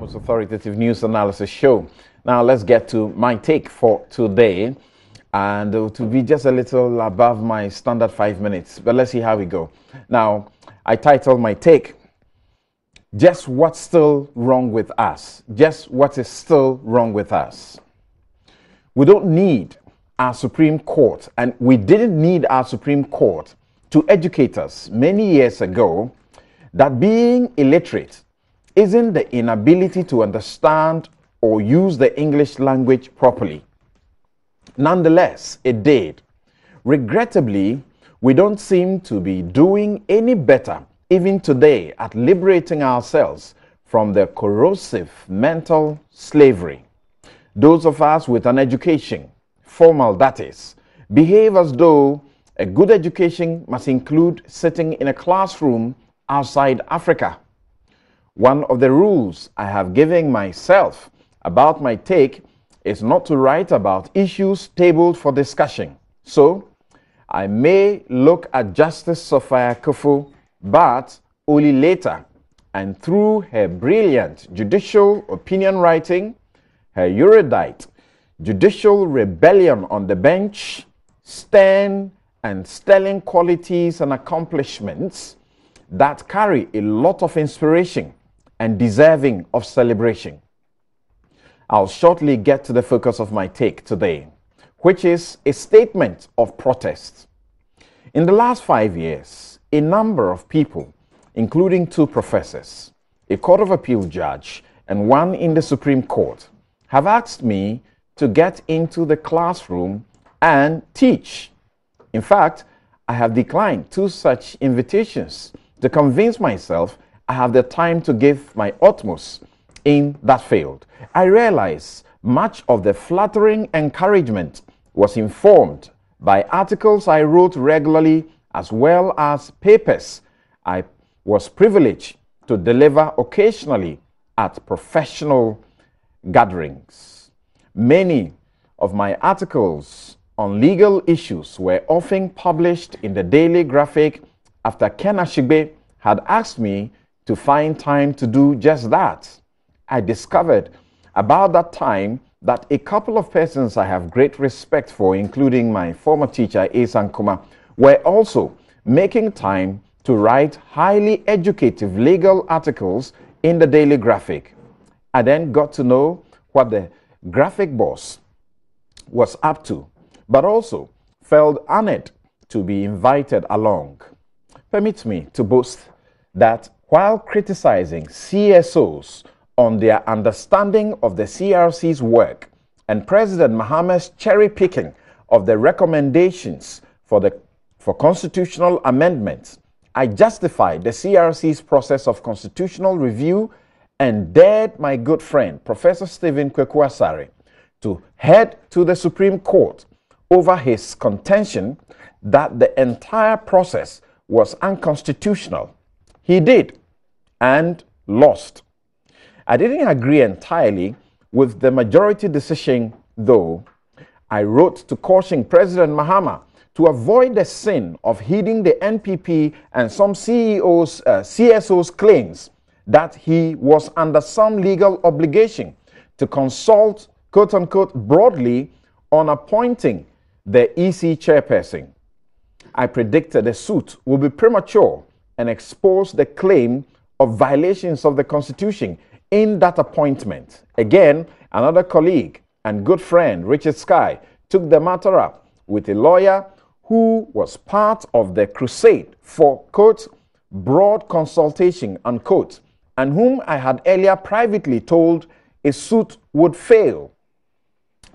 most authoritative news analysis show. Now let's get to my take for today, and to be just a little above my standard 5 minutes, but let's see how we go. Now, I titled my take, Just What's Still Wrong With Us? Just what is still wrong with us? We don't need our Supreme Court, and we didn't need our Supreme Court to educate us many years ago that being illiterate isn't the inability to understand or use the English language properly. Nonetheless, it did. Regrettably, we don't seem to be doing any better even today at liberating ourselves from the corrosive mental slavery. Those of us with an education, formal that is, behave as though a good education must include sitting in a classroom outside Africa. One of the rules I have given myself about my take is not to write about issues tabled for discussion. So, I may look at Justice Sophia Kufu, but only later, and through her brilliant judicial opinion writing, her erudite judicial rebellion on the bench, stern and sterling qualities and accomplishments that carry a lot of inspiration and deserving of celebration. I'll shortly get to the focus of my take today, which is a statement of protest. In the last 5 years, a number of people, including 2 professors, a Court of Appeal judge, and one in the Supreme Court, have asked me to get into the classroom and teach. In fact, I have declined 2 such invitations to convince myself I have the time to give my utmost in that field. I realize much of the flattering encouragement was informed by articles I wrote regularly as well as papers I was privileged to deliver occasionally at professional gatherings. Many of my articles on legal issues were often published in the Daily Graphic after Ken Ashigbe had asked me to find time to do just that. I discovered about that time that a couple of persons I have great respect for, including my former teacher, Asan Kuma, were also making time to write highly educative legal articles in the Daily Graphic. I then got to know what the graphic boss was up to, but also felt honored to be invited along. Permit me to boast that while criticizing CSOs on their understanding of the CRC's work and President Mahama's cherry picking of the recommendations for constitutional amendments, I justified the CRC's process of constitutional review and dared my good friend, Professor Stephen Kweku Asare, to head to the Supreme Court over his contention that the entire process was unconstitutional. He did, and lost. I didn't agree entirely with the majority decision, though. I wrote to caution President Mahama to avoid the sin of heeding the NPP and some CSO's claims that he was under some legal obligation to consult, quote-unquote, broadly on appointing the EC chairperson. I predicted the suit would be premature and expose the claim of violations of the Constitution in that appointment. Again, another colleague and good friend, Richard Sky, took the matter up with a lawyer who was part of the crusade for, quote, broad consultation, unquote, and whom I had earlier privately told a suit would fail.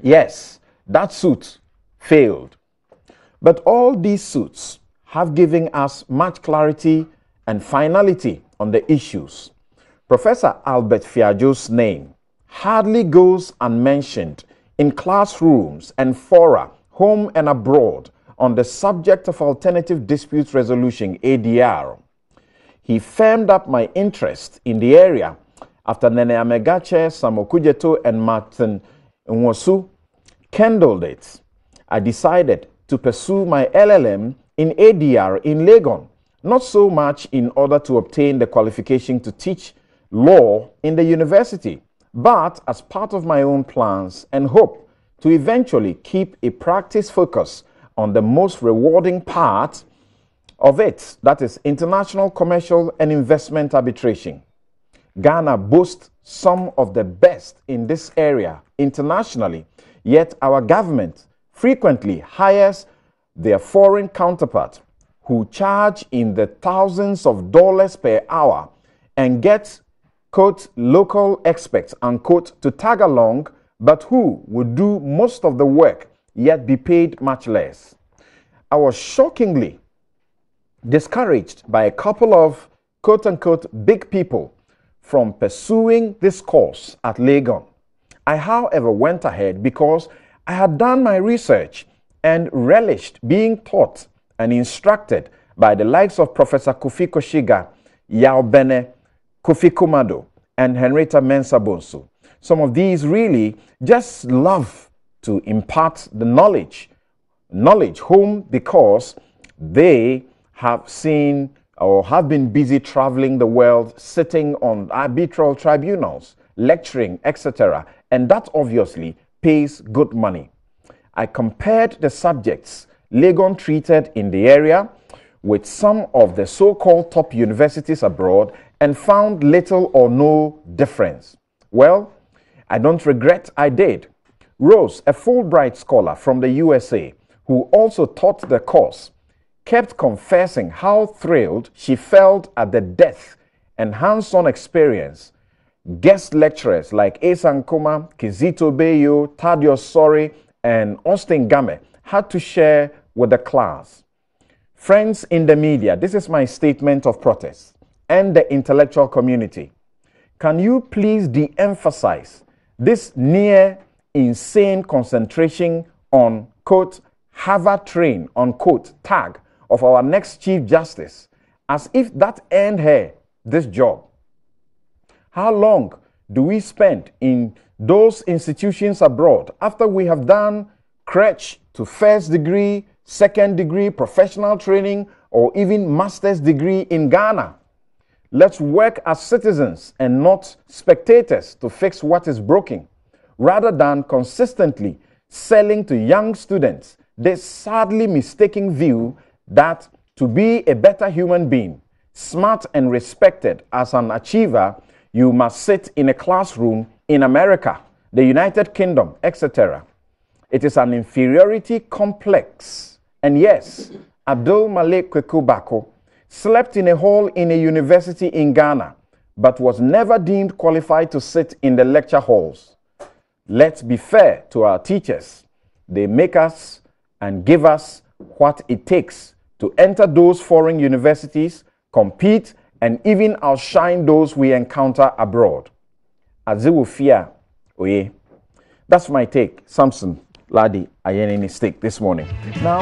Yes, that suit failed. But all these suits have given us much clarity and finality on the issues. Professor Albert Fiajo's name hardly goes unmentioned in classrooms and fora, home and abroad, on the subject of alternative dispute resolution, ADR. He firmed up my interest in the area after Nene Amegache, Samokujeto, and Martin Nwosu kindled it. I decided to pursue my LLM in ADR in Legon, not so much in order to obtain the qualification to teach law in the university, but as part of my own plans and hope to eventually keep a practice focus on the most rewarding part of it, that is international commercial and investment arbitration. Ghana boasts some of the best in this area internationally, yet our government frequently hires their foreign counterpart who charge in the thousands of dollars per hour and get, quote, local experts, unquote, to tag along, but who would do most of the work yet be paid much less. I was shockingly discouraged by a couple of, quote unquote, big people from pursuing this course at Legon. I, however, went ahead because I had done my research and relished being taught and instructed by the likes of Professor Kofi Koshiga, Yao Bene, Kofi Kumado, and Henrietta Mensah Bonsu. Some of these really just love to impart the knowledge home because they have seen or have been busy traveling the world, sitting on arbitral tribunals, lecturing, etc. And that obviously pays good money. I compared the subjects Legon treated in the area with some of the so-called top universities abroad and found little or no difference. Well, I don't regret I did. Rose, a Fulbright scholar from the USA, who also taught the course, kept confessing how thrilled she felt at the depth and hands-on experience guest lecturers like Esan Kuma, Kizito Beyo, Thaddeus Sori, and Austin Game had to share with the class. Friends in the media, this is my statement of protest, and the intellectual community. Can you please de-emphasize this near insane concentration on, quote, Harvard train, unquote, tag of our next Chief Justice, as if that earned her this job? How long do we spend in those institutions abroad after we have done crèche to first degree, second degree, professional training, or even master's degree in Ghana? Let's work as citizens and not spectators to fix what is broken, rather than consistently selling to young students this sadly mistaken view that to be a better human being, smart and respected as an achiever, you must sit in a classroom in America, the United Kingdom, etc. It is an inferiority complex. And yes, Abdul Malik Kweku Bako slept in a hall in a university in Ghana, but was never deemed qualified to sit in the lecture halls. Let's be fair to our teachers. They make us and give us what it takes to enter those foreign universities, compete, and even outshine those we encounter abroad. Azewofia, oye. That's my take. Samson, Ladi, Ayeni Stick this morning. Now,